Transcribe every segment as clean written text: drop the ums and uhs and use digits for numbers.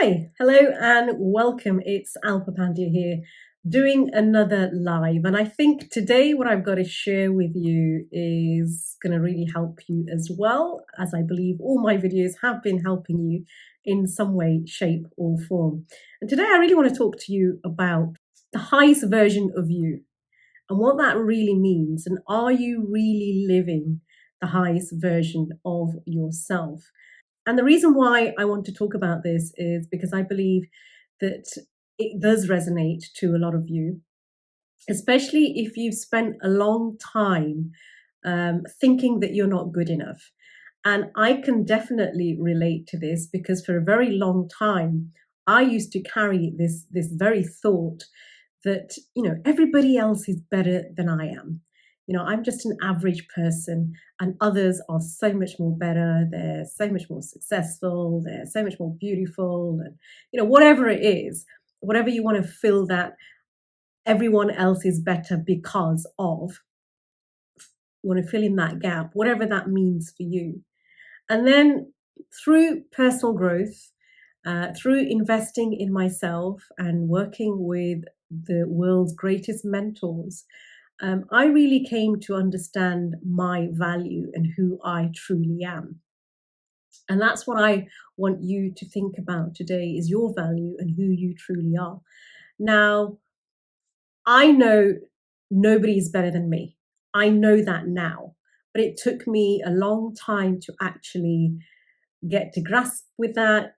Hi, hello and welcome. It's 𝐂𝐿𝐵𝐵𝐵𝐵 here doing another live. And I think today what I've got to share with you is going to really help you as well, as I believe all my videos have been helping you in some way, shape or form. And today I really want to talk to you about the highest version of you and what that really means. And are you really living the highest version of yourself? And the reason why I want to talk about this is because I believe that it does resonate to a lot of you, especially if you've spent a long time thinking that you're not good enough. And I can definitely relate to this because for a very long time, I used to carry this very thought that, everybody else is better than I am. I'm just an average person and others are so much more better. They're so much more successful. They're so much more beautiful. And, whatever it is, whatever you want to fill that everyone else is better because of, you want to fill in that gap, whatever that means for you. And then through personal growth, through investing in myself and working with the world's greatest mentors, I really came to understand my value and who I truly am. And that's what I want you to think about today is your value and who you truly are. Now, I know nobody is better than me. I know that now, but it took me a long time to actually get to grasp with that,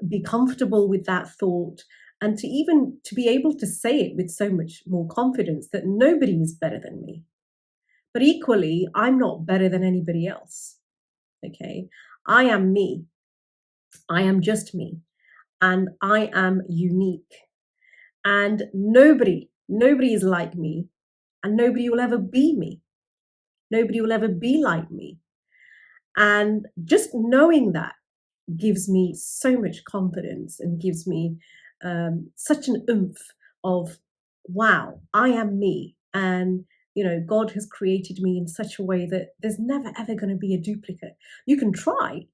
be comfortable with that thought, and to be able to say it with so much more confidence that nobody is better than me. But equally, I'm not better than anybody else. Okay, I am me. I am just me, and I am unique. And nobody is like me, and nobody will ever be me. Nobody will ever be like me. And just knowing that gives me so much confidence and gives me such an oomph of, wow, I am me. And, God has created me in such a way that there's never, ever going to be a duplicate. You can try,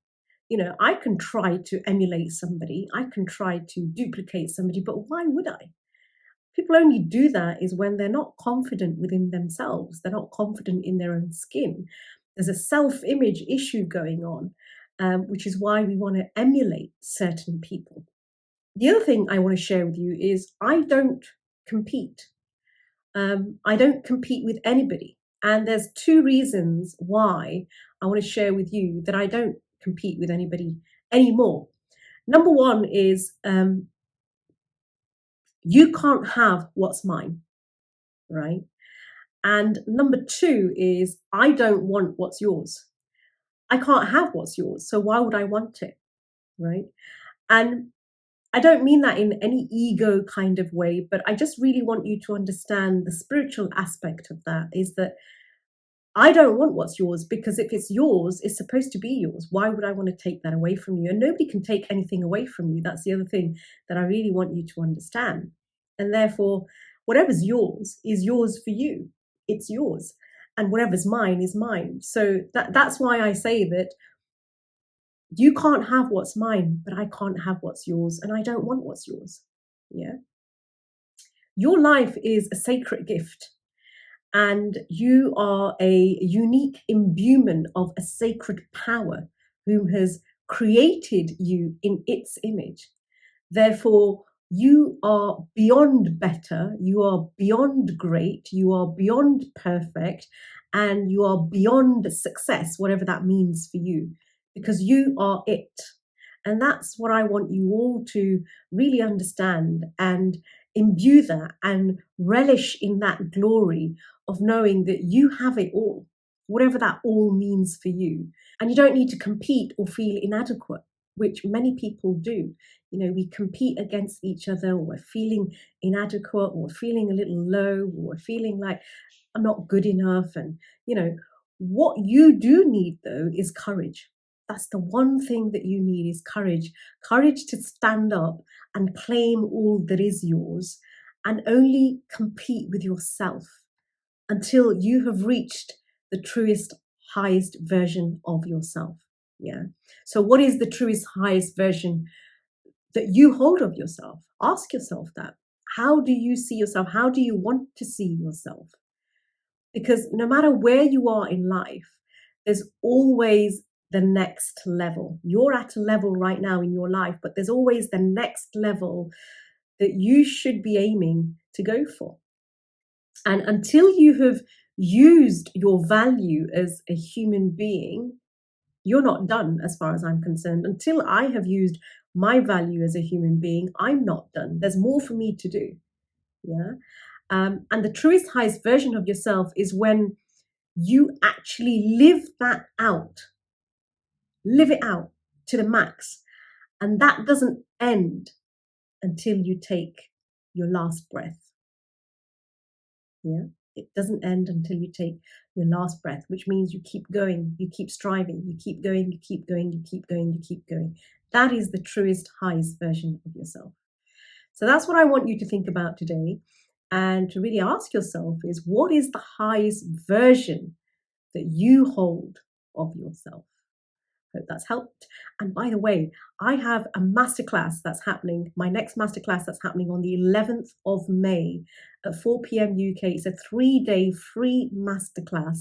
I can try to emulate somebody. I can try to duplicate somebody, but why would I? People only do that is when they're not confident within themselves. They're not confident in their own skin. There's a self-image issue going on, which is why we want to emulate certain people. The other thing I want to share with you is I don't compete. I don't compete with anybody. And there's two reasons why I want to share with you that I don't compete with anybody anymore. Number one is you can't have what's mine, right? And number two is I don't want what's yours. I can't have what's yours, so why would I want it, right? And I don't mean that in any ego kind of way, but I just really want you to understand the spiritual aspect of that is that I don't want what's yours because if it's yours, it's supposed to be yours. Why would I want to take that away from you? And nobody can take anything away from you. That's the other thing that I really want you to understand. And therefore, whatever's yours is yours for you. It's yours. And whatever's mine is mine. So that's why I say that you can't have what's mine, but I can't have what's yours, and I don't want what's yours. Yeah. Your life is a sacred gift, and you are a unique imbuement of a sacred power whom has created you in its image. Therefore, you are beyond better, you are beyond great, you are beyond perfect, and you are beyond success, whatever that means for you, because you are it. And that's what I want you all to really understand and imbue that and relish in that glory of knowing that you have it all, whatever that all means for you. And you don't need to compete or feel inadequate, which many people do. We compete against each other, or we're feeling inadequate, or we're feeling a little low, or we're feeling like I'm not good enough. And, what you do need though is courage. That's the one thing that you need is courage. Courage to stand up and claim all that is yours and only compete with yourself until you have reached the truest, highest version of yourself. Yeah. So what is the truest, highest version that you hold of yourself. Ask yourself that. How do you see yourself? How do you want to see yourself? Because no matter where you are in life, there's always the next level. You're at a level right now in your life, but there's always the next level that you should be aiming to go for. And until you have used your value as a human being, you're not done as far as I'm concerned. Until I have used my value as a human being, I'm not done. There's more for me to do. Yeah. And the truest, highest version of yourself is when you actually live that out, live it out to the max. And that doesn't end until you take your last breath. Yeah, it doesn't end until you take your last breath, which means you keep going, you keep striving, you keep going, you keep going, you keep going, you keep going. That is the truest, highest version of yourself. So that's what I want you to think about today, and to really ask yourself is, what is the highest version that you hold of yourself? Hope that's helped. And by the way, I have a masterclass that's happening, my next masterclass that's happening on the 11th of May at 4 p.m. UK. It's a 3-day free masterclass.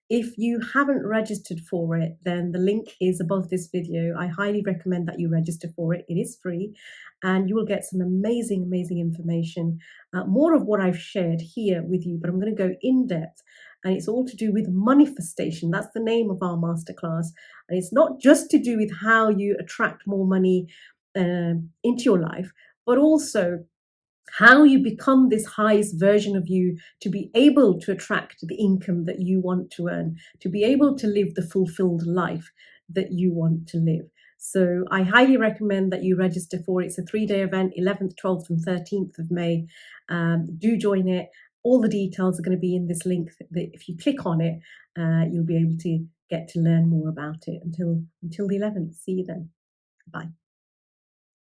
If you haven't registered for it, then the link is above this video. I highly recommend that you register for it. It is free, and you will get some amazing, amazing information. More of what I've shared here with you, but I'm going to go in depth. And it's all to do with manifestation. That's the name of our masterclass. And it's not just to do with how you attract more money into your life, but also how you become this highest version of you to be able to attract the income that you want to earn, to be able to live the fulfilled life that you want to live. So I highly recommend that you register for it. It's a 3-day event, 11th, 12th and 13th of May. Do join it. All the details are going to be in this link that if you click on it, you'll be able to get to learn more about it until the 11th. See you then. Bye.